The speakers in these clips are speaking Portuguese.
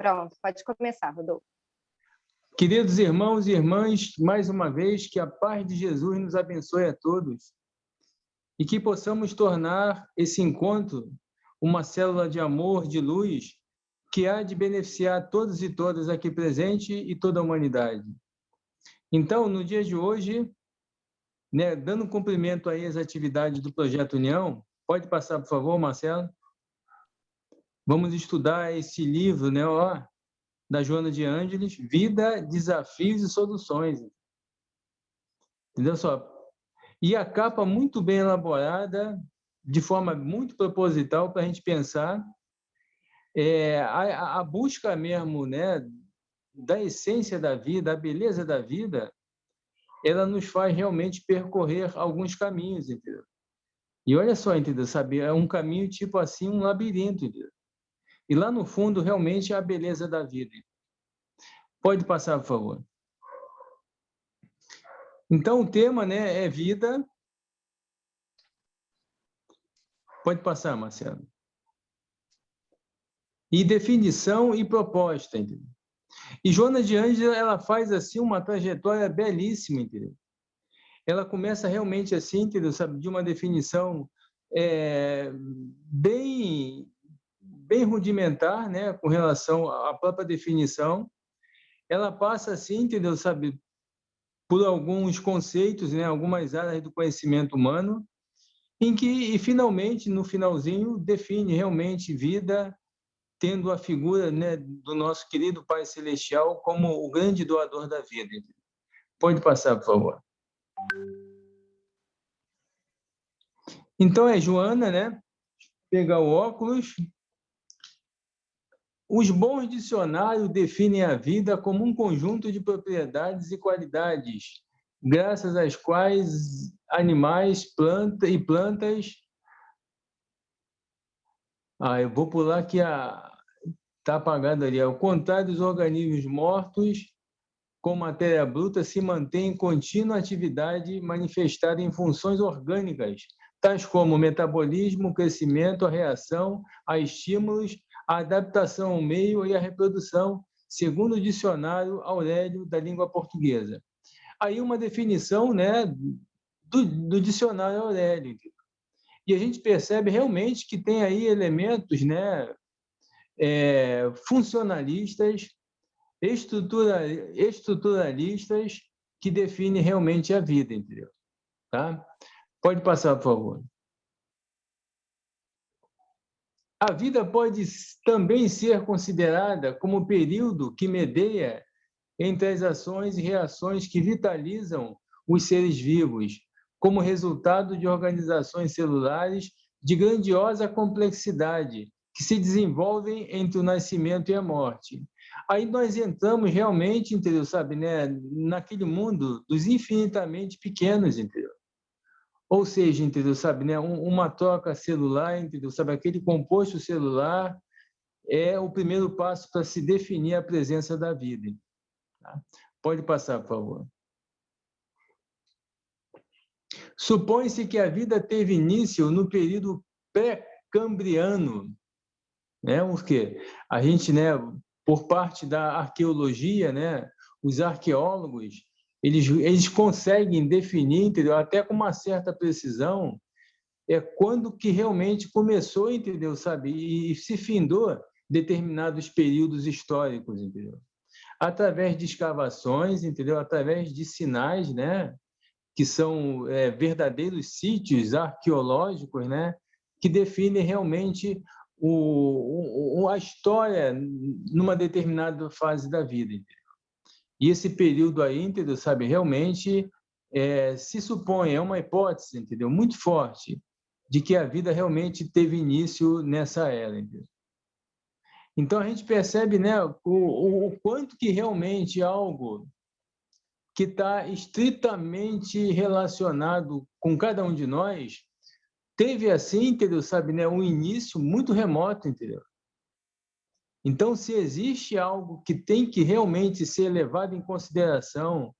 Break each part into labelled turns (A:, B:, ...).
A: Pronto, pode começar, Rodolfo.
B: Queridos irmãos e irmãs, mais uma vez, que a paz de Jesus nos abençoe a todos e que possamos tornar esse encontro uma célula de amor, de luz, que há de beneficiar todos e todas aqui presentes e toda a humanidade. Então, no dia de hoje, né, dando cumprimento aí às atividades do Projeto União, pode passar, por favor, Marcelo? Vamos estudar esse livro, né, da Joana de Ângeles, Vida, Desafios e Soluções. Entendeu só? E a capa muito bem elaborada, de forma muito proposital para a gente pensar a busca mesmo, né, da essência da vida, a beleza da vida, ela nos faz realmente percorrer alguns caminhos, entendeu? E olha só, entendeu? Sabe, é um caminho tipo assim, um labirinto, entendeu? E lá no fundo, realmente, é a beleza da vida. Pode passar, por favor. Então, o tema, né, é vida. Pode passar, Marcelo. E definição e proposta, entendeu? E Joana de Ângeles, ela faz assim uma trajetória belíssima, entendeu? Ela começa realmente assim, entendeu? Sabe, de uma definição bem rudimentar, né, com relação à própria definição. Ela passa assim, entendeu? Sabe, por alguns conceitos, né, algumas áreas do conhecimento humano, e finalmente, no finalzinho, define realmente vida, tendo a figura, né, do nosso querido Pai Celestial como o grande doador da vida. Pode passar, por favor. Então, Joana, né? Pegar o óculos. Os bons dicionários definem a vida como um conjunto de propriedades e qualidades, graças às quais animais, plantas... eu vou pular que está apagado ali. Ao contrário dos organismos mortos, com matéria bruta, se mantém em contínua atividade manifestada em funções orgânicas, tais como o metabolismo, o crescimento, a reação a estímulos, a adaptação ao meio e a reprodução, segundo o dicionário Aurélio da língua portuguesa. Aí uma definição, né, do dicionário Aurélio. E a gente percebe realmente que tem aí elementos, né, funcionalistas, estruturalistas, que definem realmente a vida, entendeu? Tá? Pode passar, por favor. A vida pode também ser considerada como um período que medeia entre as ações e reações que vitalizam os seres vivos, como resultado de organizações celulares de grandiosa complexidade, que se desenvolvem entre o nascimento e a morte. Aí nós entramos realmente, entendeu, sabe, né, naquele mundo dos infinitamente pequenos, entendeu? Ou seja, entendeu, sabe, né, uma troca celular, entendeu, sabe, aquele composto celular é o primeiro passo para se definir a presença da vida. Tá? Pode passar, por favor. Supõe-se que a vida teve início no período pré-cambriano, né? Porque a gente, né, por parte da arqueologia, né, os arqueólogos, eles conseguem definir, entendeu? Até com uma certa precisão, quando que realmente começou, entendeu? Sabe? E se findou determinados períodos históricos, entendeu? Através de escavações, entendeu? Através de sinais, né, que são verdadeiros sítios arqueológicos, né, que definem realmente a história numa determinada fase da vida, entendeu? E esse período aí, entendeu, sabe, realmente se supõe, é uma hipótese, entendeu, muito forte, de que a vida realmente teve início nessa era, entendeu? Então a gente percebe, né, o quanto que realmente algo que está estritamente relacionado com cada um de nós teve assim, entendeu, sabe, né, um início muito remoto, entendeu? Então, se existe algo que tem que realmente ser levado em consideração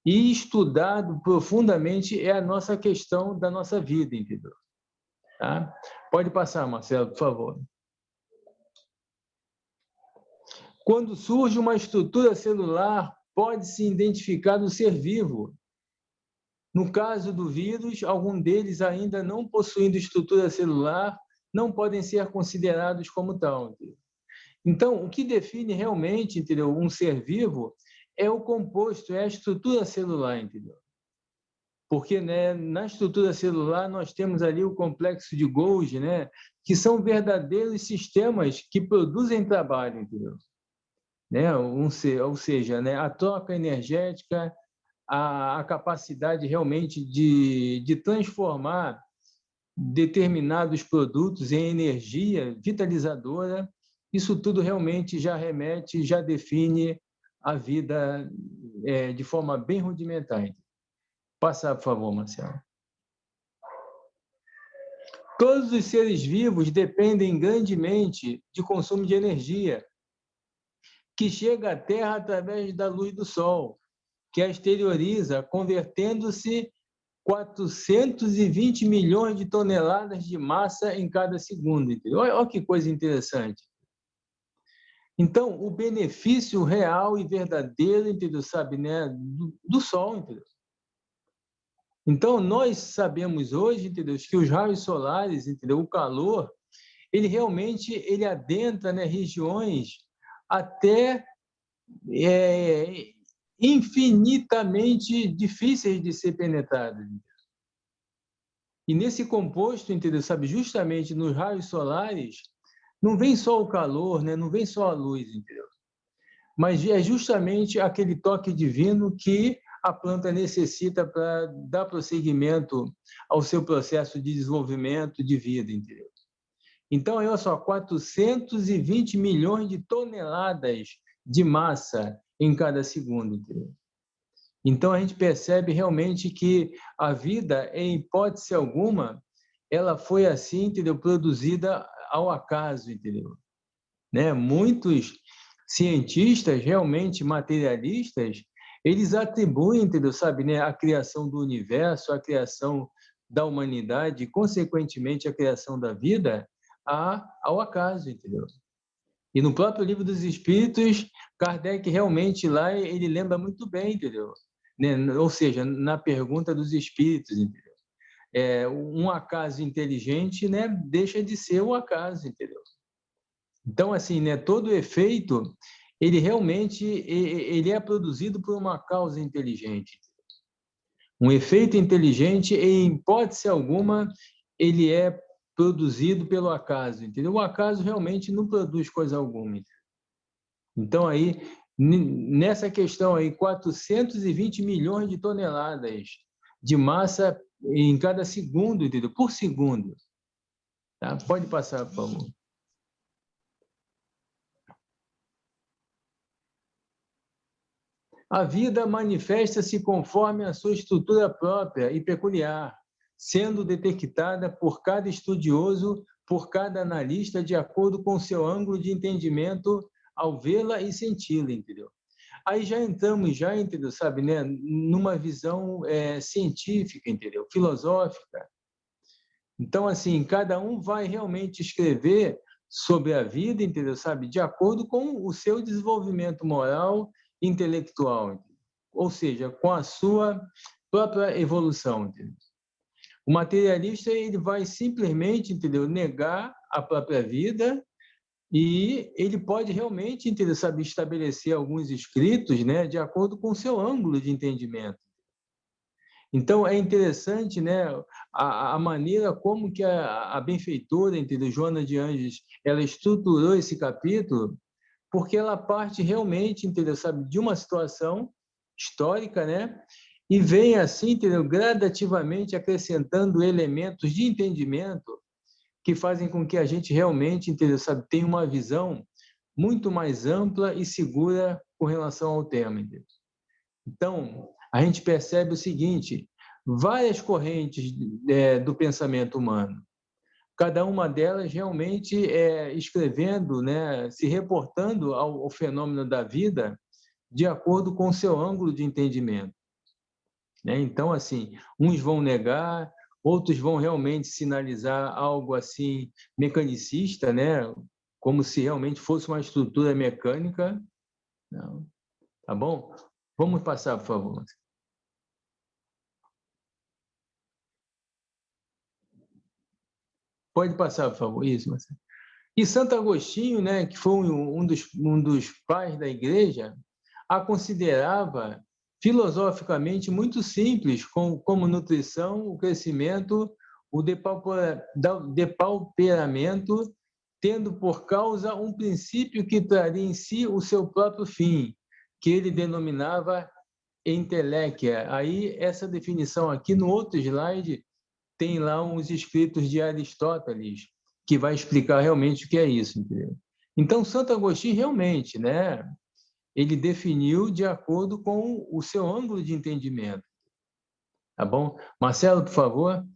B: e estudado profundamente, é a nossa questão da nossa vida, entendeu? Tá? Pode passar, Marcelo, por favor. Quando surge uma estrutura celular, pode-se identificar no ser vivo. No caso do vírus, algum deles ainda não possuindo estrutura celular, não podem ser considerados como tal. Então, o que define realmente, entendeu, um ser vivo é o composto, é a estrutura celular, entendeu? Porque, né, na estrutura celular nós temos ali o complexo de Golgi, né, que são verdadeiros sistemas que produzem trabalho, entendeu? Né? Ou seja, né, a troca energética, a capacidade realmente de transformar determinados produtos em energia vitalizadora, isso tudo realmente já remete, já define a vida de forma bem rudimentar. Passa, por favor, Marcelo. Todos os seres vivos dependem grandemente de consumo de energia, que chega à Terra através da luz do Sol, que a exterioriza, convertendo-se 420 milhões de toneladas de massa em cada segundo. Entendeu? Olha que coisa interessante. Então, o benefício real e verdadeiro, entendeu? Sabe, né? do Sol, entendeu? Então, nós sabemos hoje, entendeu? Que os raios solares, entendeu? O calor, ele realmente ele adentra, né, regiões até infinitamente difíceis de ser penetradas. E nesse composto, entendeu? Sabe, justamente nos raios solares, não vem só o calor, né? Não vem só a luz, entendeu? Mas é justamente aquele toque divino que a planta necessita para dar prosseguimento ao seu processo de desenvolvimento de vida, entendeu? Então, olha só, 420 milhões de toneladas de massa em cada segundo, entendeu? Então, a gente percebe realmente que a vida, em hipótese alguma, ela foi assim, entendeu? Produzida ao acaso, entendeu? Né? Muitos cientistas realmente materialistas, eles atribuem, entendeu? Sabe, né? A criação do universo, a criação da humanidade, e, consequentemente, a criação da vida ao acaso, entendeu? E no próprio Livro dos Espíritos, Kardec realmente lá, ele lembra muito bem, entendeu? Né? Ou seja, na pergunta dos espíritos, entendeu? Um acaso inteligente, né, deixa de ser o acaso, entendeu? Então, assim, né, todo efeito, ele realmente ele é produzido por uma causa inteligente. Um efeito inteligente, em hipótese alguma, ele é produzido pelo acaso, entendeu? O acaso realmente não produz coisa alguma. Entendeu? Então, aí, nessa questão aí, 420 milhões de toneladas de massa em cada segundo, entendeu? Por segundo. Tá? Pode passar, por favor. A vida manifesta-se conforme a sua estrutura própria e peculiar, sendo detectada por cada estudioso, por cada analista, de acordo com seu ângulo de entendimento ao vê-la e senti-la, entendeu? Aí já entramos, entendeu, sabe, né, numa visão científica, entendeu, filosófica. Então, assim, cada um vai realmente escrever sobre a vida, entendeu, sabe, de acordo com o seu desenvolvimento moral, intelectual, entendeu? Ou seja, com a sua própria evolução, entendeu? O materialista ele vai simplesmente, entendeu, negar a própria vida e ele pode realmente, entendeu, sabe, estabelecer alguns escritos, né, de acordo com o seu ângulo de entendimento. Então, é interessante, né, a maneira como que a benfeitora, entendeu, Joana de Ângeles, ela estruturou esse capítulo, porque ela parte realmente, entendeu, sabe, de uma situação histórica, né, e vem assim, entendeu, gradativamente acrescentando elementos de entendimento que fazem com que a gente realmente, entendeu, sabe, tenha uma visão muito mais ampla e segura com relação ao tema, entendeu? Então, a gente percebe o seguinte, várias correntes do pensamento humano, cada uma delas realmente escrevendo, né, se reportando ao fenômeno da vida de acordo com o seu ângulo de entendimento. Né? Então, assim, uns vão negar, outros vão realmente sinalizar algo assim mecanicista, né? como se realmente fosse uma estrutura mecânica. Não. Tá bom? Vamos passar, por favor. Pode passar, por favor. Isso, Marcelo. E Santo Agostinho, né, que foi um dos pais da Igreja, a considerava filosoficamente muito simples, como nutrição, o crescimento, o depauperamento, tendo por causa um princípio que traria em si o seu próprio fim, que ele denominava entelequia. Aí, essa definição aqui, no outro slide, tem lá uns escritos de Aristóteles, que vai explicar realmente o que é isso, entendeu? Então, Santo Agostinho realmente, né, ele definiu de acordo com o seu ângulo de entendimento. Tá bom? Marcelo, por favor.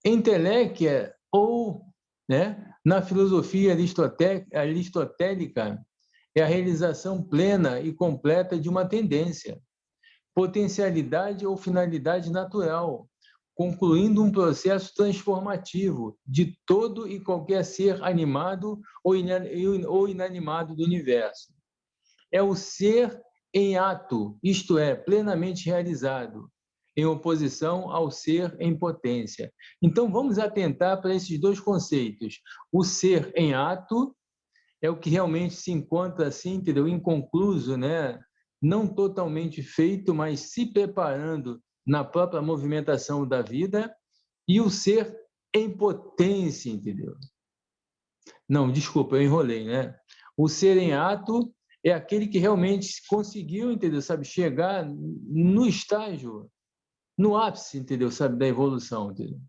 B: Entelequia, ou, né, na filosofia aristotélica, é a realização plena e completa de uma tendência, potencialidade ou finalidade natural, concluindo um processo transformativo de todo e qualquer ser animado ou inanimado do universo. É o ser em ato, isto é, plenamente realizado, em oposição ao ser em potência. Então, vamos atentar para esses dois conceitos. O ser em ato é o que realmente se encontra assim, entendeu? Inconcluso, né? Não totalmente feito, mas se preparando na própria movimentação da vida, e o ser em potência, entendeu? Não, desculpa, eu enrolei, né? O ser em ato é aquele que realmente conseguiu, entendeu? Sabe, chegar no estágio, no ápice, entendeu? Sabe, da evolução, entendeu?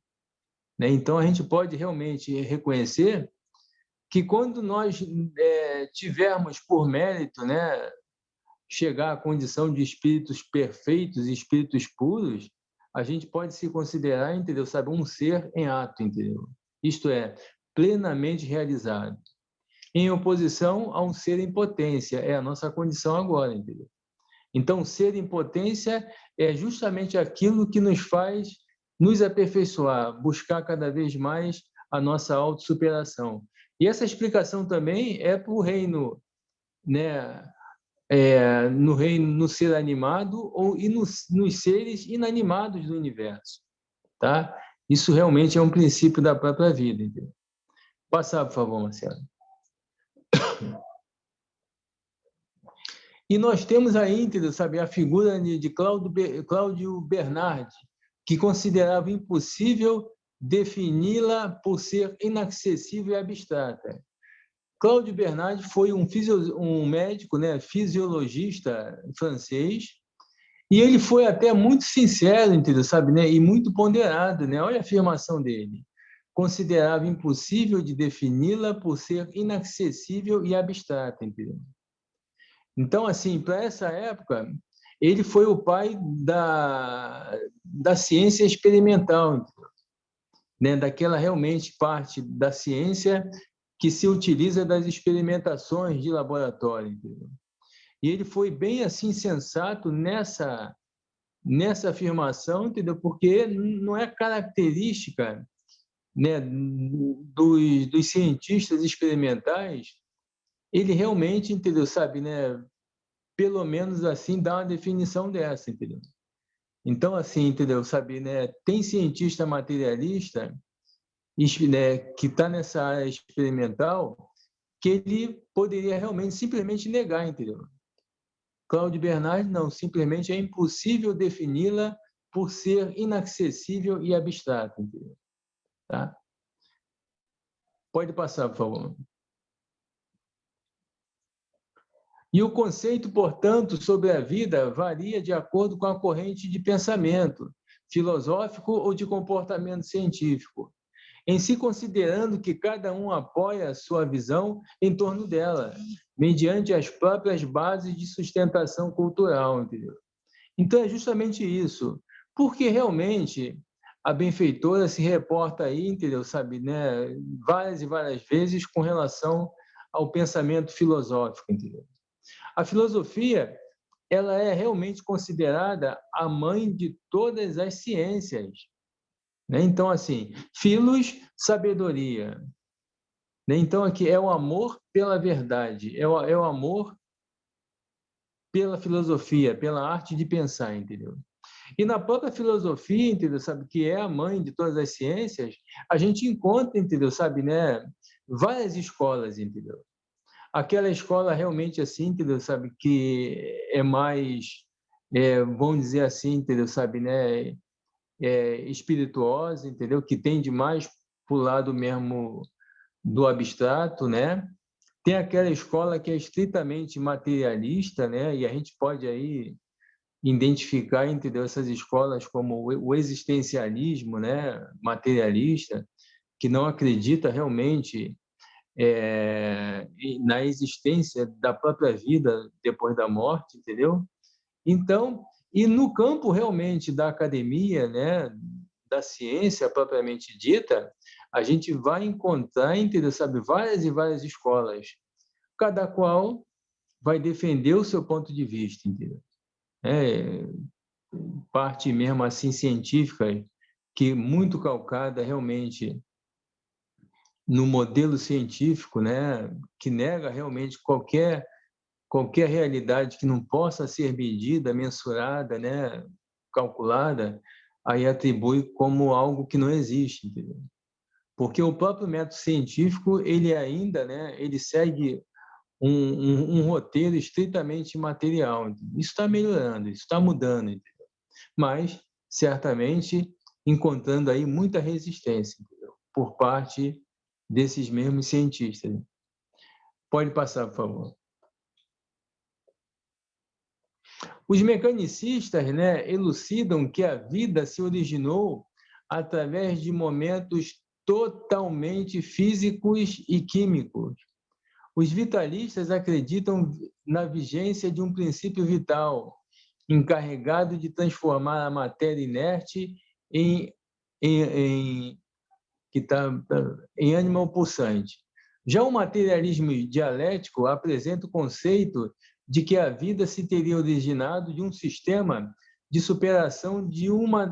B: Né? Então, a gente pode realmente reconhecer que quando nós tivermos por mérito, né, chegar à condição de espíritos perfeitos, espíritos puros, a gente pode se considerar, entendeu? Sabe, um ser em ato, entendeu? Isto é, plenamente realizado. Em oposição a um ser em potência, é a nossa condição agora, entendeu? Então, ser em potência é justamente aquilo que nos faz nos aperfeiçoar, buscar cada vez mais a nossa autossuperação. E essa explicação também é para o reino, né? No reino, no ser animado e nos seres inanimados do universo, tá? Isso realmente é um princípio da própria vida, entendeu? Passar, por favor, Marcelo. E nós temos aí, entendeu, sabe, a figura de Cláudio Bernardi, que considerava impossível defini-la por ser inacessível e abstrata. Cláudio Bernardi foi um médico, né, fisiologista francês, e ele foi até muito sincero, entendeu, sabe, né, e muito ponderado, né? Olha a afirmação dele. Considerava impossível de defini-la por ser inacessível e abstrata, entendeu? Então, assim, para essa época, ele foi o pai da ciência experimental, entendeu? Né, daquela realmente parte da ciência que se utiliza das experimentações de laboratório, entendeu? E ele foi bem assim sensato nessa afirmação, entendeu? Porque não é característica, né, dos cientistas experimentais, ele realmente, entendeu, sabe, né, pelo menos assim dá uma definição dessa, entendeu? Então, assim, entendeu, sabe, né, tem cientista materialista, né, que está nessa área experimental, que ele poderia realmente simplesmente negar, entendeu? Cláudio Bernardi, não, simplesmente é impossível defini-la por ser inacessível e abstrata, entendeu? Tá? Pode passar, por favor. E o conceito, portanto, sobre a vida varia de acordo com a corrente de pensamento, filosófico ou de comportamento científico, em se considerando que cada um apoia a sua visão em torno dela, mediante as próprias bases de sustentação cultural, entendeu? Então, é justamente isso, porque realmente a benfeitora se reporta aí, entendeu, sabe, né, várias e várias vezes com relação ao pensamento filosófico, entendeu? A filosofia, ela é realmente considerada a mãe de todas as ciências, né? Então, assim, filos sabedoria. Né? Então, aqui é o amor pela verdade, é o amor pela filosofia, pela arte de pensar, entendeu? E na própria filosofia, entendeu, sabe, que é a mãe de todas as ciências, a gente encontra, entendeu, sabe, né, várias escolas, entendeu? Aquela escola realmente assim, entendeu, sabe, que é mais, vamos dizer assim, entendeu, sabe, né, espirituosa, entendeu, que tende mais para o lado mesmo do abstrato, né? Tem aquela escola que é estritamente materialista, né? E a gente pode aí identificar, entendeu, essas escolas como o existencialismo, né, materialista, que não acredita realmente na existência da própria vida depois da morte, entendeu? Então, e no campo realmente da academia, né, da ciência propriamente dita, a gente vai encontrar, entendeu, sabe, várias e várias escolas, cada qual vai defender o seu ponto de vista, entendeu? É, parte mesmo assim científica, que muito calcada realmente no modelo científico, né, que nega realmente qualquer realidade que não possa ser medida, mensurada, né, calculada, aí atribui como algo que não existe, entendeu? Porque o próprio método científico, ele ainda, né, ele segue um roteiro estritamente material. Entendeu? Isso está melhorando, isso está mudando, entendeu? Mas, certamente, encontrando aí muita resistência, entendeu? Por parte desses mesmos cientistas. Pode passar, por favor. Os mecanicistas, né, elucidam que a vida se originou através de momentos totalmente físicos e químicos. Os vitalistas acreditam na vigência de um princípio vital, encarregado de transformar a matéria inerte em, em animal pulsante. Já o materialismo dialético apresenta o conceito de que a vida se teria originado de um sistema de superação de umas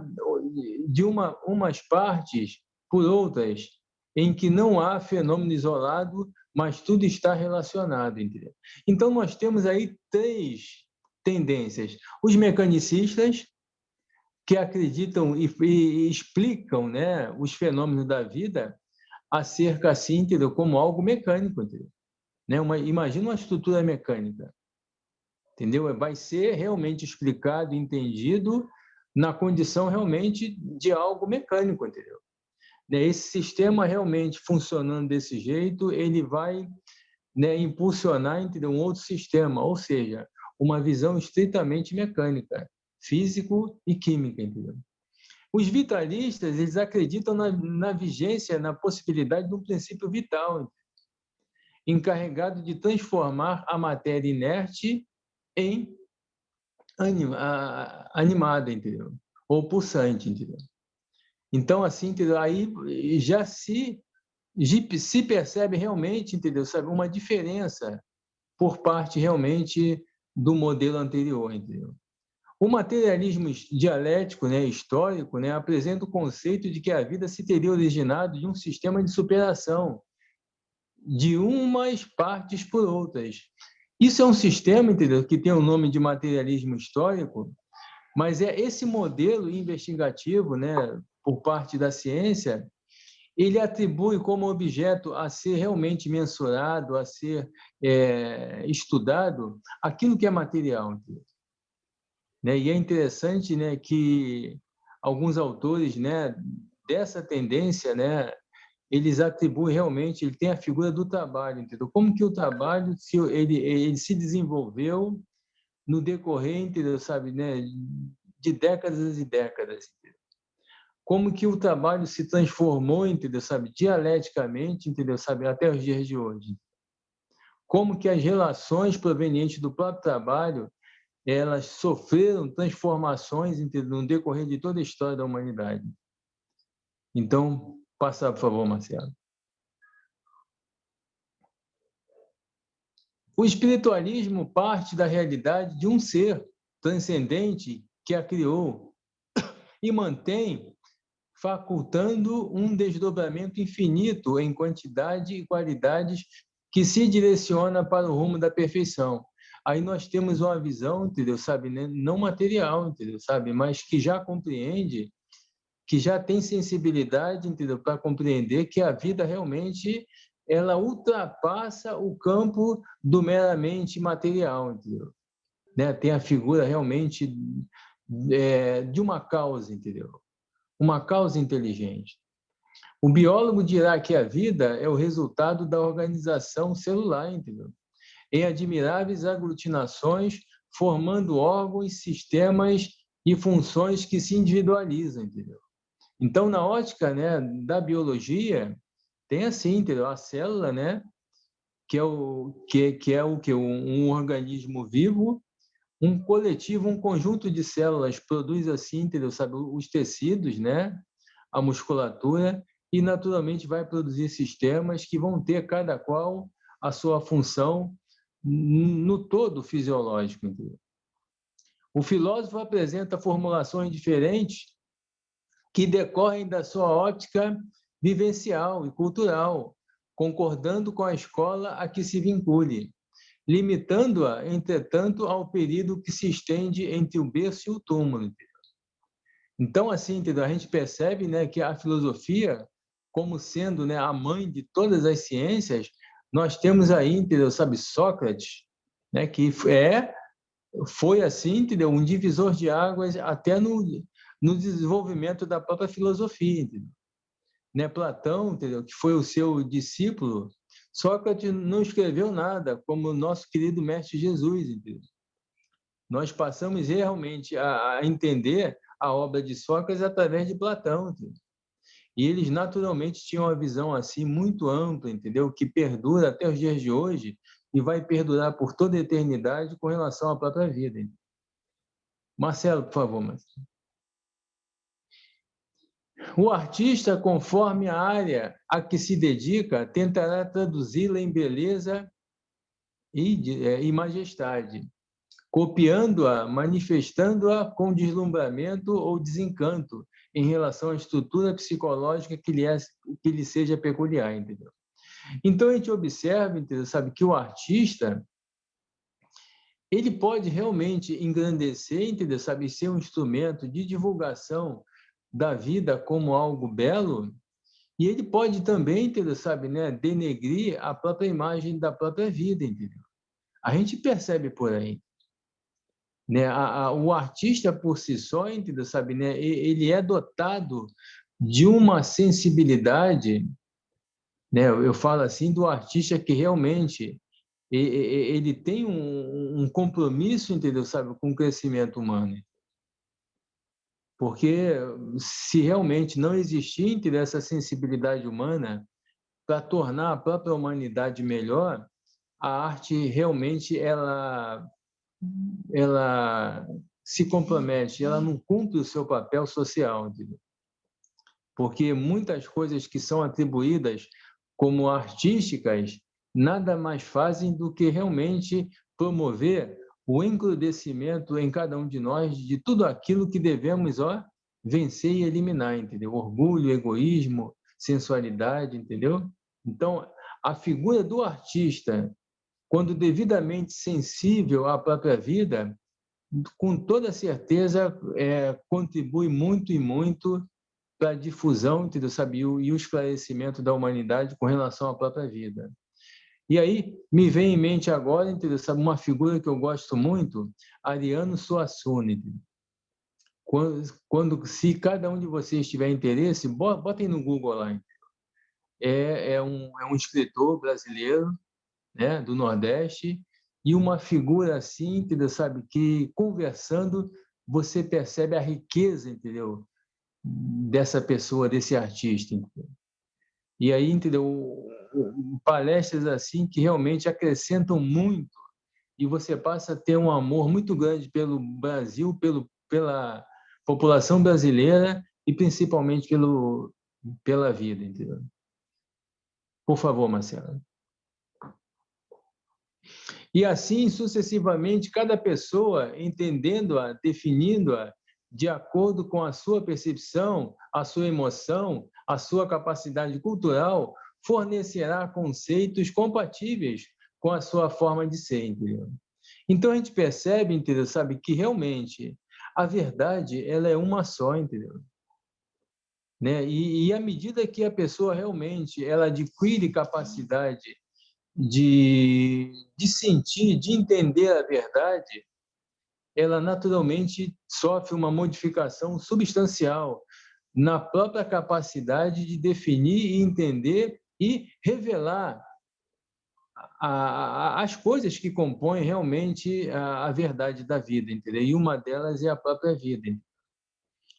B: partes por outras, em que não há fenômeno isolado, mas tudo está relacionado. Entendeu? Então, nós temos aí três tendências. Os mecanicistas, que acreditam e explicam, né, os fenômenos da vida acerca, assim, entendeu? Como algo mecânico, entendeu? Né? Imagina uma estrutura mecânica, entendeu? Vai ser realmente explicado, entendido na condição realmente de algo mecânico, entendeu? Né? Esse sistema realmente funcionando desse jeito, ele vai, né, impulsionar, entendeu? Um outro sistema, ou seja, uma visão estritamente mecânica, físico e química, entendeu? Os vitalistas, eles acreditam na vigência, na possibilidade de um princípio vital, encarregado de transformar a matéria inerte em animada, entendeu? Ou pulsante, entendeu? Então, assim, entendeu? Aí já se percebe realmente, entendeu? Sabe, uma diferença por parte realmente do modelo anterior, entendeu? O materialismo dialético, né, histórico, né, apresenta o conceito de que a vida se teria originado de um sistema de superação de umas partes por outras. Isso é um sistema, entendeu, que tem o nome de materialismo histórico, mas é esse modelo investigativo, né, por parte da ciência, ele atribui como objeto a ser realmente mensurado, a ser estudado, aquilo que é material, entendeu? Né? E é interessante, né, que alguns autores, né, dessa tendência, né, eles atribuem realmente, ele tem a figura do trabalho, entendeu? Como que o trabalho ele se desenvolveu no decorrer, entendeu? Sabe, né, de décadas e décadas. Entendeu? Como que o trabalho se transformou, entendeu? Sabe, dialeticamente, entendeu? Sabe, até os dias de hoje. Como que as relações provenientes do próprio trabalho elas sofreram transformações, entendeu? No decorrer de toda a história da humanidade. Então, passa, por favor, Marcelo. O espiritualismo parte da realidade de um ser transcendente que a criou e mantém facultando um desdobramento infinito em quantidade e qualidades que se direciona para o rumo da perfeição. Aí nós temos uma visão, entendeu, sabe, né? Não material, entendeu, sabe, mas que já compreende, que já tem sensibilidade, entendeu, para compreender que a vida realmente ela ultrapassa o campo do meramente material, entendeu? Né? Tem a figura realmente de uma causa, entendeu? Uma causa inteligente. O biólogo dirá que a vida é o resultado da organização celular, entendeu? Em admiráveis aglutinações, formando órgãos, sistemas e funções que se individualizam, entendeu? Então, na ótica, né, da biologia, tem assim, entendeu? A célula, né, que é o que um organismo vivo, um coletivo, um conjunto de células produz assim, entendeu? Sabe, os tecidos, né, a musculatura e naturalmente vai produzir sistemas que vão ter cada qual a sua função no todo fisiológico, entendeu? O filósofo apresenta formulações diferentes que decorrem da sua ótica vivencial e cultural, concordando com a escola a que se vincule, limitando-a, entretanto, ao período que se estende entre o berço e o túmulo. Então, assim, entendeu? A gente percebe, né, que a filosofia, como sendo, né, a mãe de todas as ciências, nós temos aí, entendeu? Sabe, Sócrates, né, que foi assim, entendeu? Um divisor de águas até no desenvolvimento da própria filosofia, entendeu? Né? Platão, entendeu? Que foi o seu discípulo, Sócrates não escreveu nada, como o nosso querido mestre Jesus, entendeu? Nós passamos realmente a entender a obra de Sócrates através de Platão, entendeu? E eles naturalmente tinham uma visão assim muito ampla, entendeu? Que perdura até os dias de hoje e vai perdurar por toda a eternidade com relação à própria vida. Entendeu? Marcelo, por favor, Marcelo. O artista, conforme a área a que se dedica, tentará traduzi-la em beleza e majestade, copiando-a, manifestando-a com deslumbramento ou desencanto em relação à estrutura psicológica que lhe seja peculiar, entendeu? Então a gente observa, entendeu? Sabe que o artista ele pode realmente engrandecer, entendeu? Sabe, ser um instrumento de divulgação da vida como algo belo, e ele pode também, entendeu? Sabe, né, denegrir a própria imagem da própria vida, entendeu? A gente percebe por aí, né? O artista por si só, entendeu? Sabe, né, ele é dotado de uma sensibilidade, né? Eu falo assim do artista que realmente ele tem um compromisso, entendeu? Sabe, com o crescimento humano. Porque se realmente não existir, entendeu, essa sensibilidade humana para tornar a própria humanidade melhor, a arte realmente ela se compromete, ela não cumpre o seu papel social, entendeu? Porque muitas coisas que são atribuídas como artísticas nada mais fazem do que realmente promover o engrandecimento em cada um de nós de tudo aquilo que devemos, vencer e eliminar, entendeu? Orgulho, egoísmo, sensualidade, entendeu? Então, a figura do artista, quando devidamente sensível à própria vida, com toda certeza contribui muito e muito para a difusão, entendeu? Sabe? E o esclarecimento da humanidade com relação à própria vida. E aí me vem em mente agora, entendeu? Sabe, uma figura que eu gosto muito, Ariano Suassuna. Se cada um de vocês tiver interesse, botem no Google lá. É um escritor brasileiro, né, do Nordeste, e uma figura assim, entendeu? Sabe, que conversando você percebe a riqueza, entendeu? Dessa pessoa, desse artista. Entendeu? E aí, entendeu? Palestras assim que realmente acrescentam muito e você passa a ter um amor muito grande pelo Brasil, pela população brasileira e principalmente pela vida, entendeu? Por favor, Marcelo. E assim, sucessivamente, cada pessoa, entendendo-a, definindo-a, de acordo com a sua percepção, a sua emoção, a sua capacidade cultural, fornecerá conceitos compatíveis com a sua forma de ser, entendeu? Então, a gente percebe, entendeu? Sabe, que realmente a verdade, ela é uma só, entendeu? Né? E à medida que a pessoa realmente ela adquire capacidade de sentir, de entender a verdade, ela naturalmente sofre uma modificação substancial na própria capacidade de definir e entender e revelar as coisas que compõem realmente a verdade da vida, entendeu? E uma delas é a própria vida.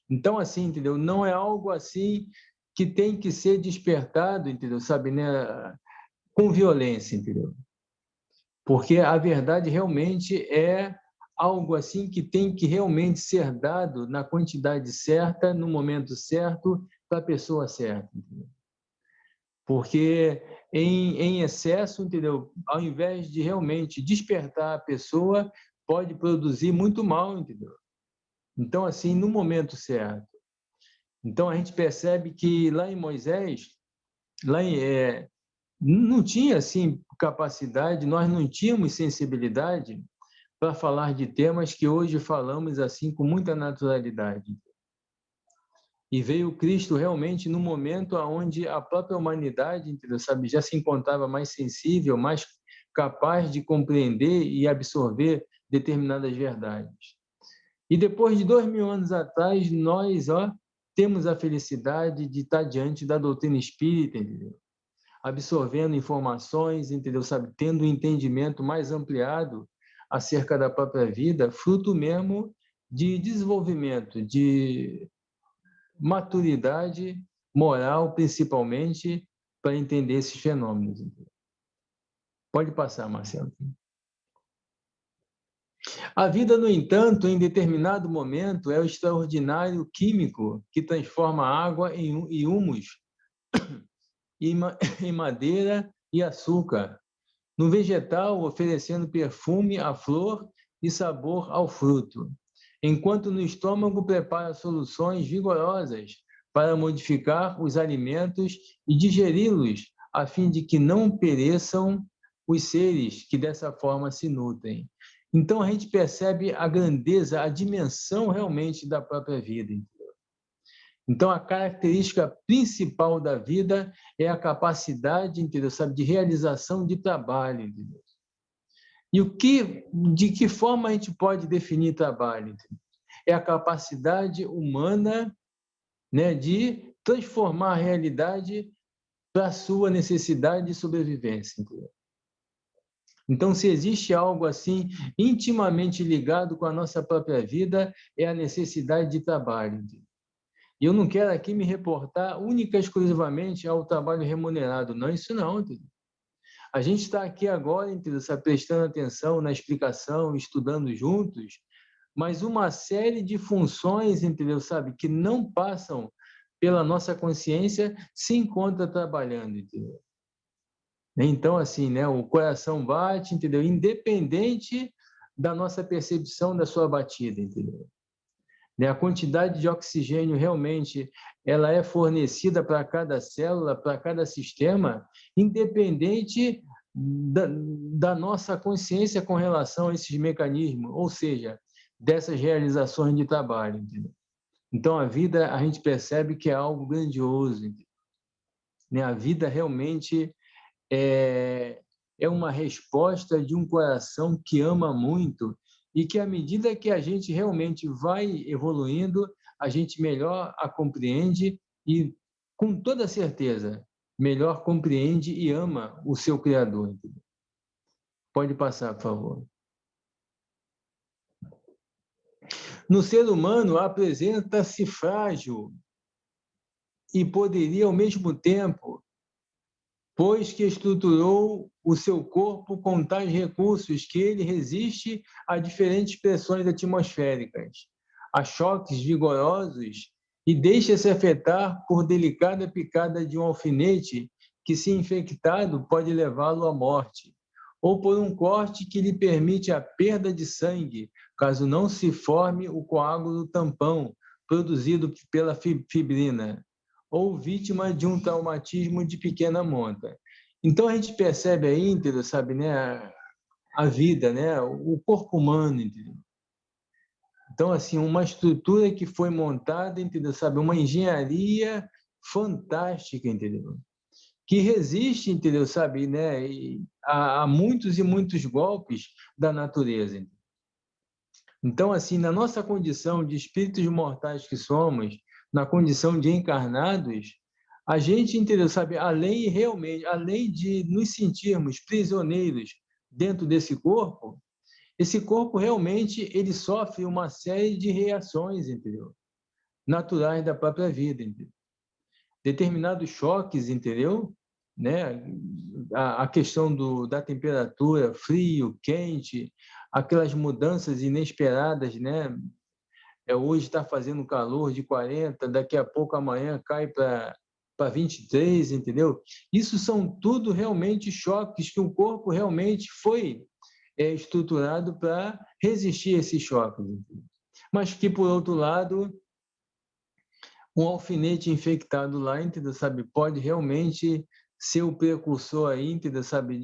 B: Então, assim, entendeu? Não é algo assim que tem que ser despertado, entendeu? Sabe, né? Com violência, entendeu? Porque a verdade realmente é algo assim que tem que realmente ser dado na quantidade certa, no momento certo, para a pessoa certa, entendeu? Porque em excesso, entendeu? Ao invés de realmente despertar a pessoa, pode produzir muito mal, entendeu? Então, assim, no momento certo. Então, a gente percebe que lá em Moisés, não tinha, assim, capacidade, nós não tínhamos sensibilidade para falar de temas que hoje falamos, assim, com muita naturalidade. E veio Cristo realmente no momento onde a própria humanidade, entendeu? Sabe, já se encontrava mais sensível, mais capaz de compreender e absorver determinadas verdades. E depois de 2000 anos atrás, nós temos a felicidade de estar diante da doutrina espírita, entendeu? Absorvendo informações, entendeu? Sabe, tendo um entendimento mais ampliado acerca da própria vida, fruto mesmo de desenvolvimento, de maturidade moral, principalmente, para entender esses fenômenos. Pode passar, Marcelo. A vida, no entanto, em determinado momento, é o extraordinário químico que transforma a água em humus, em madeira e açúcar, no vegetal, oferecendo perfume à flor e sabor ao fruto, enquanto no estômago prepara soluções vigorosas para modificar os alimentos e digeri-los, a fim de que não pereçam os seres que dessa forma se nutrem. Então, a gente percebe a grandeza, a dimensão realmente da própria vida. Então, a característica principal da vida é a capacidade, entendeu? Sabe, de realização de trabalho, entendeu? E de que forma a gente pode definir trabalho? Entendeu? É a capacidade humana, né, de transformar a realidade para a sua necessidade de sobrevivência, entendeu? Então, se existe algo assim intimamente ligado com a nossa própria vida, é a necessidade de trabalho, entendeu? E eu não quero aqui me reportar única e exclusivamente ao trabalho remunerado, não, isso não, entendeu? A gente está aqui agora, entendeu? Prestando atenção na explicação, estudando juntos, mas uma série de funções, entendeu? Sabe, que não passam pela nossa consciência, se encontra trabalhando, entendeu? Então, assim, né, o coração bate, entendeu? Independente da nossa percepção da sua batida, entendeu? A quantidade de oxigênio realmente ela é fornecida para cada célula, para cada sistema, independente da nossa consciência com relação a esses mecanismos, ou seja, dessas realizações de trabalho. Entendeu? Então, a vida, a gente percebe que é algo grandioso. Entendeu? A vida realmente é uma resposta de um coração que ama muito e que, à medida que a gente realmente vai evoluindo, a gente melhor a compreende e, com toda certeza, melhor compreende e ama o seu Criador. Pode passar, por favor. No ser humano, apresenta-se frágil e poderia, ao mesmo tempo, pois que estruturou o seu corpo com tais recursos que ele resiste a diferentes pressões atmosféricas, a choques vigorosos e deixa-se afetar por delicada picada de um alfinete que, se infectado, pode levá-lo à morte, ou por um corte que lhe permite a perda de sangue caso não se forme o coágulo tampão produzido pela fibrina, ou vítima de um traumatismo de pequena monta. Então, a gente percebe aí, entendeu, sabe, né, a vida, né, o corpo humano, entendeu? Então, assim, uma estrutura que foi montada, entendeu, sabe, uma engenharia fantástica, entendeu? Que resiste, entendeu, sabe, né, a muitos e muitos golpes da natureza. Entendeu? Então, assim, na nossa condição de espíritos mortais que somos, na condição de encarnados, a gente, entendeu, sabe, além de nos sentirmos prisioneiros dentro desse corpo, esse corpo realmente ele sofre uma série de reações, entendeu? Naturais da própria vida, entendeu? Determinados choques, entendeu? Né? A questão da temperatura, frio, quente, aquelas mudanças inesperadas, né? Hoje está fazendo calor de 40, daqui a pouco amanhã cai para 23, entendeu? Isso são tudo realmente choques que o corpo realmente foi estruturado para resistir a esses choques. Entendeu? Mas que, por outro lado, um alfinete infectado lá, entendeu? Sabe, pode realmente ser o precursor aí, entendeu? Sabe,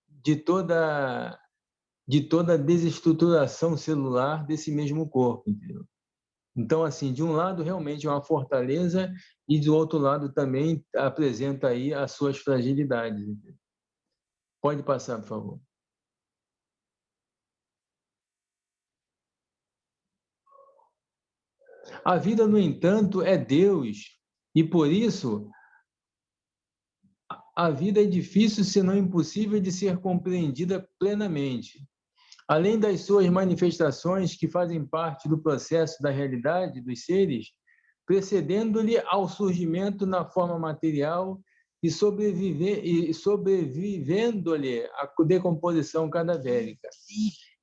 B: de toda a desestruturação celular desse mesmo corpo, entendeu? Então, assim, de um lado realmente é uma fortaleza e do outro lado também apresenta aí as suas fragilidades. Entendeu? Pode passar, por favor. A vida, no entanto, é Deus e por isso a vida é difícil, se não impossível, de ser compreendida plenamente. Além das suas manifestações que fazem parte do processo da realidade dos seres, precedendo-lhe ao surgimento na forma material e sobrevivendo-lhe à decomposição cadavérica.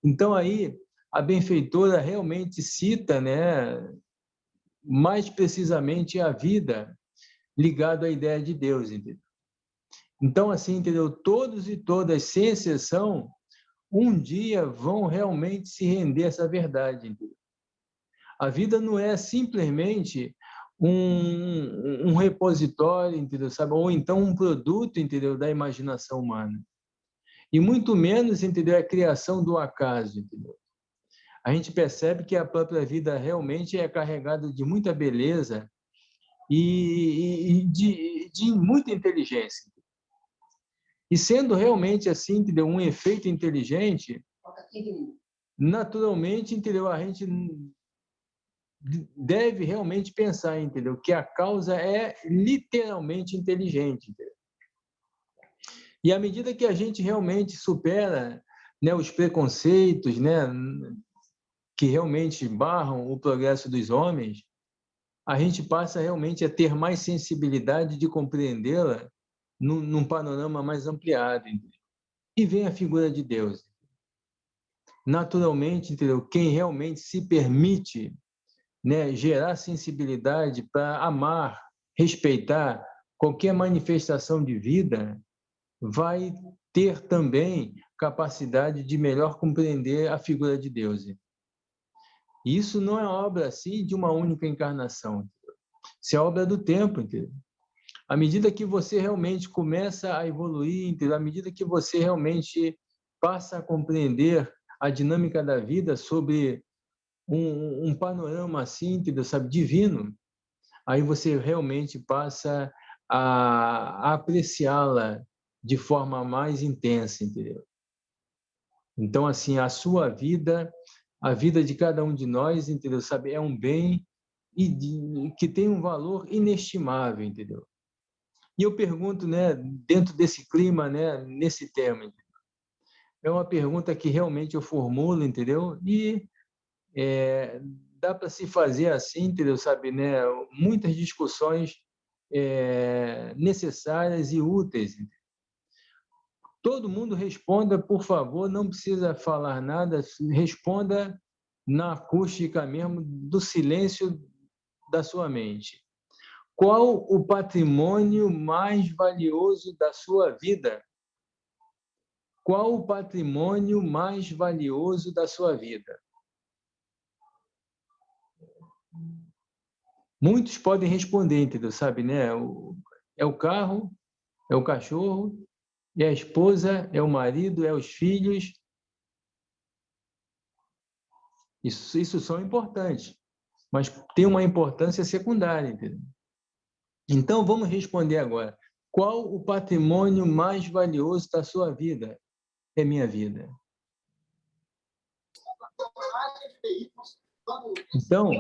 B: Então, aí, a benfeitora realmente cita, né, mais precisamente a vida ligada à ideia de Deus. Entendeu? Então, assim, entendeu? Todos e todas, sem exceção, um dia vão realmente se render a essa verdade. Entendeu? A vida não é simplesmente um repositório, entendeu? Sabe? Ou então um produto, entendeu? Da imaginação humana. E muito menos, entendeu? A criação do acaso, entendeu? A gente percebe que a própria vida realmente é carregada de muita beleza e de muita inteligência. E sendo realmente assim, entendeu? Um efeito inteligente, naturalmente, entendeu? A gente deve realmente pensar, entendeu? Que a causa é literalmente inteligente. Entendeu? E à medida que a gente realmente supera, né, os preconceitos, né, que realmente barram o progresso dos homens, a gente passa realmente a ter mais sensibilidade de compreendê-la num panorama mais ampliado. Entendeu? E vem a figura de Deus. Naturalmente, entendeu? Quem realmente se permite, né, gerar sensibilidade para amar, respeitar qualquer manifestação de vida, vai ter também capacidade de melhor compreender a figura de Deus. E isso não é obra assim de uma única encarnação. Isso é obra do tempo, entendeu? À medida que você realmente começa a evoluir, entendeu? À medida que você realmente passa a compreender a dinâmica da vida sobre um panorama assim, entendeu? Sabe, divino, aí você realmente passa a apreciá-la de forma mais intensa, entendeu? Então, assim, a sua vida, a vida de cada um de nós, entendeu? Sabe, é um bem que tem um valor inestimável, entendeu? E eu pergunto, né, dentro desse clima, né, nesse tema, entendeu? É uma pergunta que realmente eu formulo, entendeu? E dá para se fazer assim, entendeu? Sabe, né? Muitas discussões necessárias e úteis. Todo mundo responda, por favor, não precisa falar nada, responda na acústica mesmo do silêncio da sua mente. Qual o patrimônio mais valioso da sua vida? qual o patrimônio mais valioso da sua vida? Muitos podem responder, entendeu? Sabe, né? É o carro, é o cachorro, é a esposa, é o marido, é os filhos. Isso são importantes, mas tem uma importância secundária, entendeu? Então, vamos responder agora. Qual o patrimônio mais valioso da sua vida? É minha vida. Então,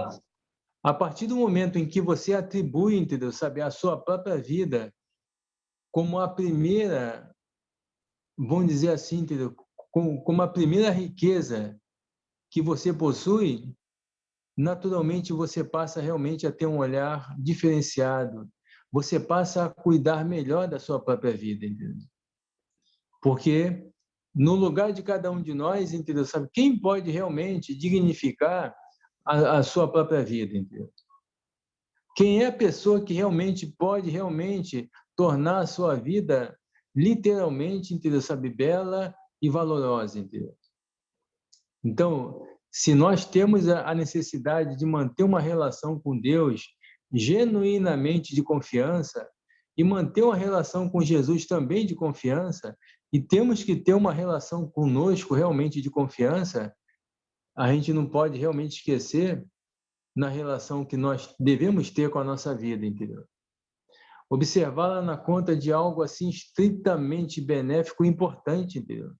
B: a partir do momento em que você atribui, entendeu, sabe, a sua própria vida como a primeira, vamos dizer assim, entendeu, como a primeira riqueza que você possui, naturalmente você passa realmente a ter um olhar diferenciado. Você passa a cuidar melhor da sua própria vida, entendeu? Porque no lugar de cada um de nós, entendeu? Sabe quem pode realmente dignificar a sua própria vida, entendeu? Quem é a pessoa que realmente pode tornar a sua vida literalmente, entendeu? Sabe, bela e valorosa, entendeu? Então, se nós temos a necessidade de manter uma relação com Deus genuinamente de confiança e manter uma relação com Jesus também de confiança, e temos que ter uma relação conosco realmente de confiança, a gente não pode realmente esquecer na relação que nós devemos ter com a nossa vida, entendeu? Observá-la na conta de algo assim estritamente benéfico e importante, entendeu?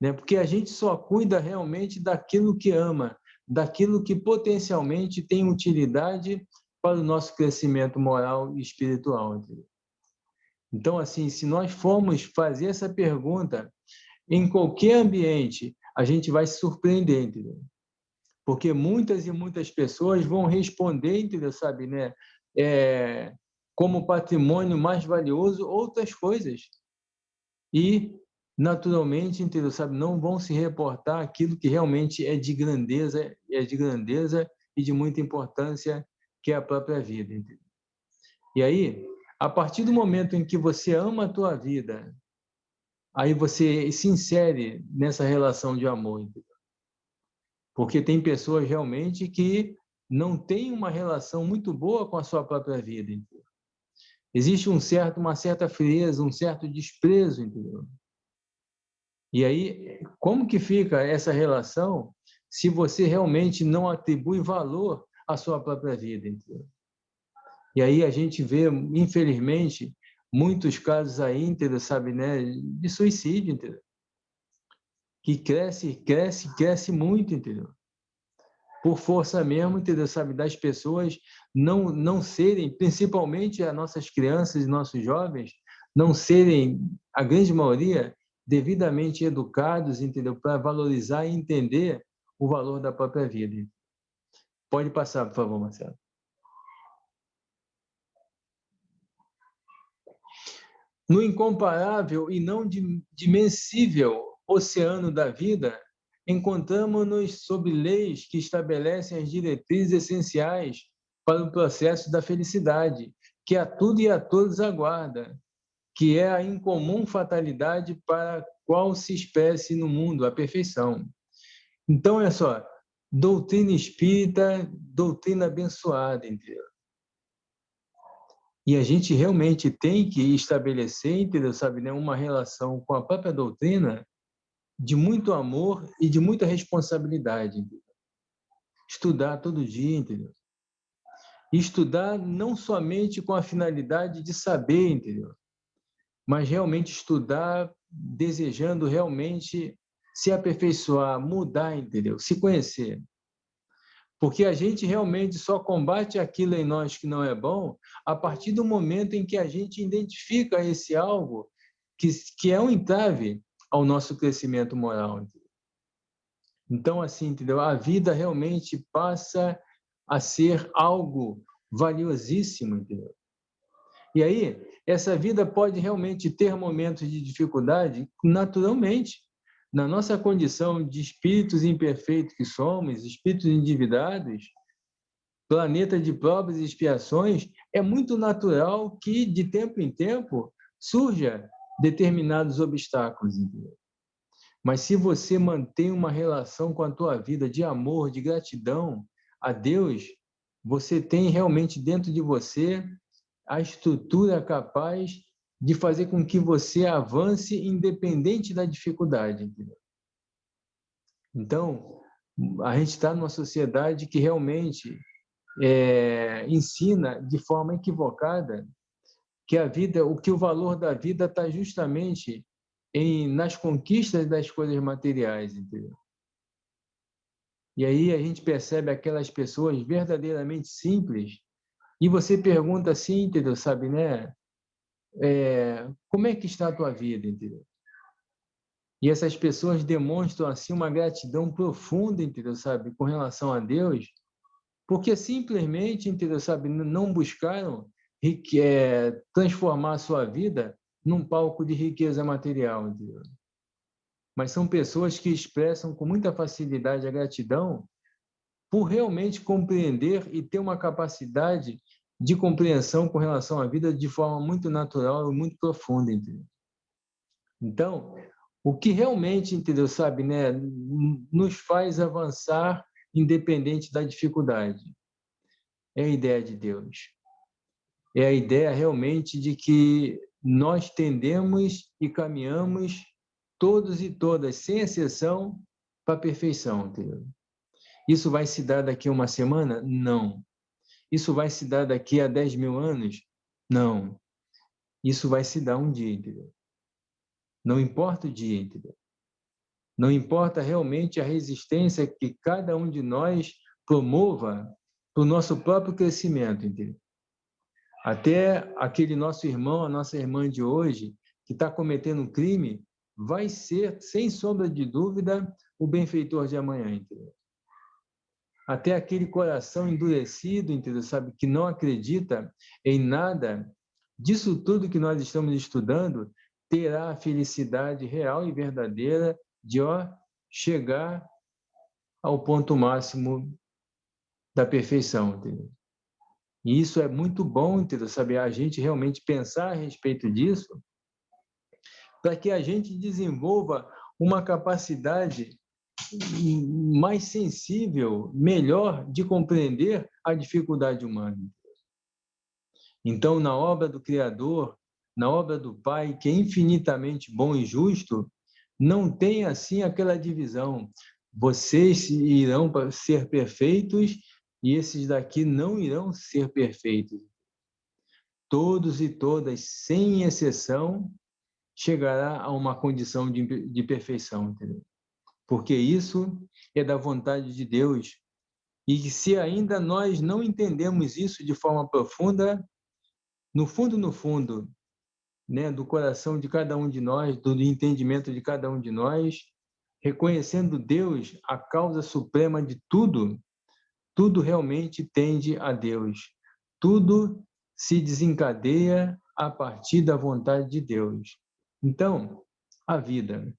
B: Né? Porque a gente só cuida realmente daquilo que ama, daquilo que potencialmente tem utilidade para o nosso crescimento moral e espiritual, entendeu? Então, assim, se nós formos fazer essa pergunta em qualquer ambiente, a gente vai se surpreender, entendeu? Porque muitas e muitas pessoas vão responder, entendeu? Sabe, né? Como patrimônio mais valioso outras coisas. E, naturalmente, entendeu? Sabe, não vão se reportar aquilo que realmente é de grandeza e de muita importância, que é a própria vida, entendeu? E aí, a partir do momento em que você ama a tua vida, aí você se insere nessa relação de amor, entendeu? Porque tem pessoas realmente que não têm uma relação muito boa com a sua própria vida, entendeu? Existe uma certa frieza, um certo desprezo, entendeu? E aí, como que fica essa relação se você realmente não atribui valor à sua própria vida, entendeu? E aí a gente vê, infelizmente, muitos casos aí, entendeu? Sabe, né, de suicídio, entendeu? Que cresce muito, entendeu? Por força mesmo, entendeu? Sabe, das pessoas não serem, principalmente as nossas crianças e nossos jovens, não serem, a grande maioria, devidamente educados, entendeu? Para valorizar e entender o valor da própria vida. Pode passar, por favor, Marcelo. No incomparável e não dimensível oceano da vida, encontramos-nos sob leis que estabelecem as diretrizes essenciais para o processo da felicidade, que a tudo e a todos aguarda, que é a incomum fatalidade para qual se espécie no mundo a perfeição. Então, é só, doutrina espírita, doutrina abençoada, entendeu? E a gente realmente tem que estabelecer, entendeu? Sabe, né, uma relação com a própria doutrina de muito amor e de muita responsabilidade, entendeu? Estudar todo dia, entendeu? E estudar não somente com a finalidade de saber, entendeu? Mas realmente estudar desejando realmente se aperfeiçoar, mudar, entendeu? Se conhecer. Porque a gente realmente só combate aquilo em nós que não é bom a partir do momento em que a gente identifica esse algo que é um entrave ao nosso crescimento moral. Entendeu? Então, assim, entendeu? A vida realmente passa a ser algo valiosíssimo, entendeu? E aí, essa vida pode realmente ter momentos de dificuldade, naturalmente. Na nossa condição de espíritos imperfeitos que somos, espíritos endividados, planeta de provas e expiações, é muito natural que, de tempo em tempo, surja determinados obstáculos, entendeu? Mas se você mantém uma relação com a tua vida de amor, de gratidão a Deus, você tem realmente dentro de você a estrutura capaz de fazer com que você avance independente da dificuldade, entendeu? Então, a gente está numa sociedade que realmente ensina de forma equivocada que a vida, que o valor da vida está justamente nas conquistas das coisas materiais, entendeu? E aí a gente percebe aquelas pessoas verdadeiramente simples e você pergunta assim, entendeu? Sabe, né? Como é que está a tua vida, entendeu? E essas pessoas demonstram assim uma gratidão profunda, entendeu? Sabe, com relação a Deus, porque simplesmente, entendeu? Sabe, não buscaram transformar a sua vida num palco de riqueza material, entendeu? Mas são pessoas que expressam com muita facilidade a gratidão por realmente compreender e ter uma capacidade de compreensão com relação à vida de forma muito natural e muito profunda, entendeu? Então, o que realmente, entendeu, sabe, né, nos faz avançar independente da dificuldade é a ideia de Deus. É a ideia realmente de que nós tendemos e caminhamos todos e todas, sem exceção, para a perfeição, entendeu? Isso vai se dar daqui a uma semana? Não. Isso vai se dar daqui a 10 mil anos? Não. Isso vai se dar um dia, entendeu? Não importa o dia, entendeu? Não importa realmente a resistência que cada um de nós promova para o nosso próprio crescimento, entendeu? Até aquele nosso irmão, a nossa irmã de hoje, que está cometendo um crime, vai ser, sem sombra de dúvida, o benfeitor de amanhã, entendeu? Até aquele coração endurecido, entendeu? Sabe, que não acredita em nada disso tudo que nós estamos estudando, terá a felicidade real e verdadeira de chegar ao ponto máximo da perfeição, entendeu? E isso é muito bom, entendeu? Saber a gente realmente pensar a respeito disso, para que a gente desenvolva uma capacidade mais sensível, melhor de compreender a dificuldade humana. Então, na obra do Criador, na obra do Pai, que é infinitamente bom e justo, não tem assim aquela divisão. Vocês irão ser perfeitos e esses daqui não irão ser perfeitos. Todos e todas, sem exceção, chegará a uma condição de perfeição, entendeu? Porque isso é da vontade de Deus. E se ainda nós não entendemos isso de forma profunda, no fundo, né, do coração de cada um de nós, do entendimento de cada um de nós, reconhecendo Deus a causa suprema de tudo, tudo realmente tende a Deus. Tudo se desencadeia a partir da vontade de Deus. Então, a vida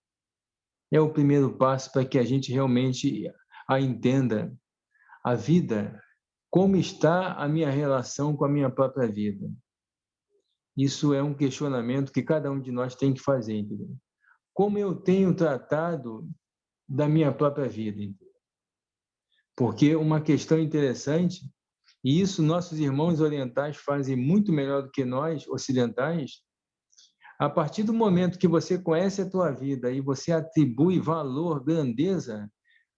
B: é o primeiro passo para que a gente realmente a entenda. A vida, como está a minha relação com a minha própria vida? Isso é um questionamento que cada um de nós tem que fazer, entendeu? Como eu tenho tratado da minha própria vida? Entendeu? Porque uma questão interessante, e isso nossos irmãos orientais fazem muito melhor do que nós, ocidentais, a partir do momento que você conhece a tua vida e você atribui valor, grandeza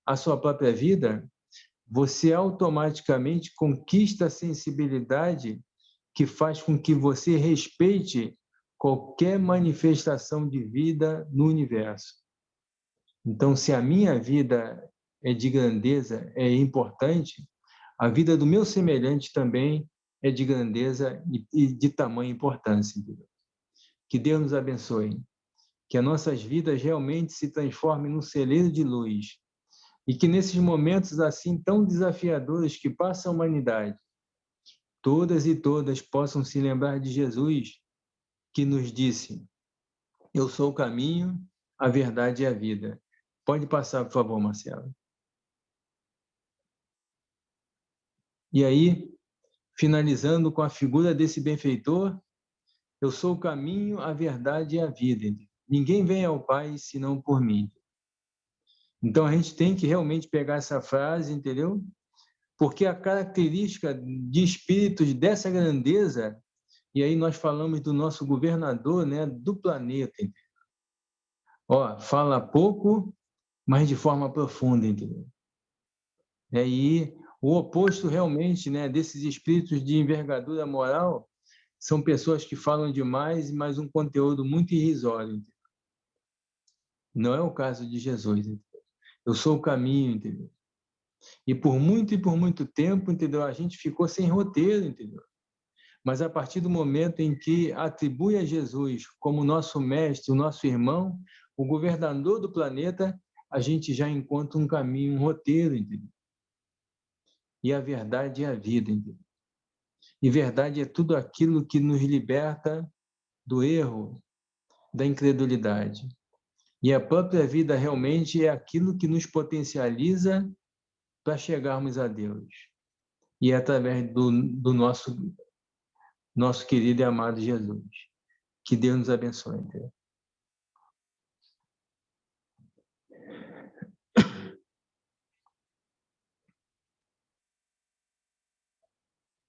B: à sua própria vida, você automaticamente conquista a sensibilidade que faz com que você respeite qualquer manifestação de vida no universo. Então, se a minha vida é de grandeza, é importante, a vida do meu semelhante também é de grandeza e de tamanha importância. Entendeu? Que Deus nos abençoe. Que as nossas vidas realmente se transformem num celeiro de luz. E que nesses momentos assim tão desafiadores que passa a humanidade, todas e todas possam se lembrar de Jesus, que nos disse: eu sou o caminho, a verdade e a vida. Pode passar, por favor, Marcelo. E aí, finalizando com a figura desse benfeitor, Eu sou o caminho, a verdade e a vida. Entendeu? Ninguém vem ao Pai senão por mim. Então, a gente tem que realmente pegar essa frase, entendeu? Porque a característica de espíritos dessa grandeza, e aí nós falamos do nosso governador, né, do planeta, entendeu? Ó, fala pouco, mas de forma profunda, entendeu? E o oposto realmente, né, desses espíritos de envergadura moral são pessoas que falam demais, mas um conteúdo muito irrisório. Entendeu? Não é o caso de Jesus. Entendeu? Eu sou o caminho, entendeu? E por muito tempo, entendeu? A gente ficou sem roteiro, entendeu? Mas a partir do momento em que atribui a Jesus como nosso mestre, o nosso irmão, o governador do planeta, a gente já encontra um caminho, um roteiro, entendeu? E a verdade é a vida, entendeu? E verdade é tudo aquilo que nos liberta do erro, da incredulidade. E a própria vida realmente é aquilo que nos potencializa para chegarmos a Deus. E é através do nosso querido e amado Jesus. Que Deus nos abençoe. Entendeu?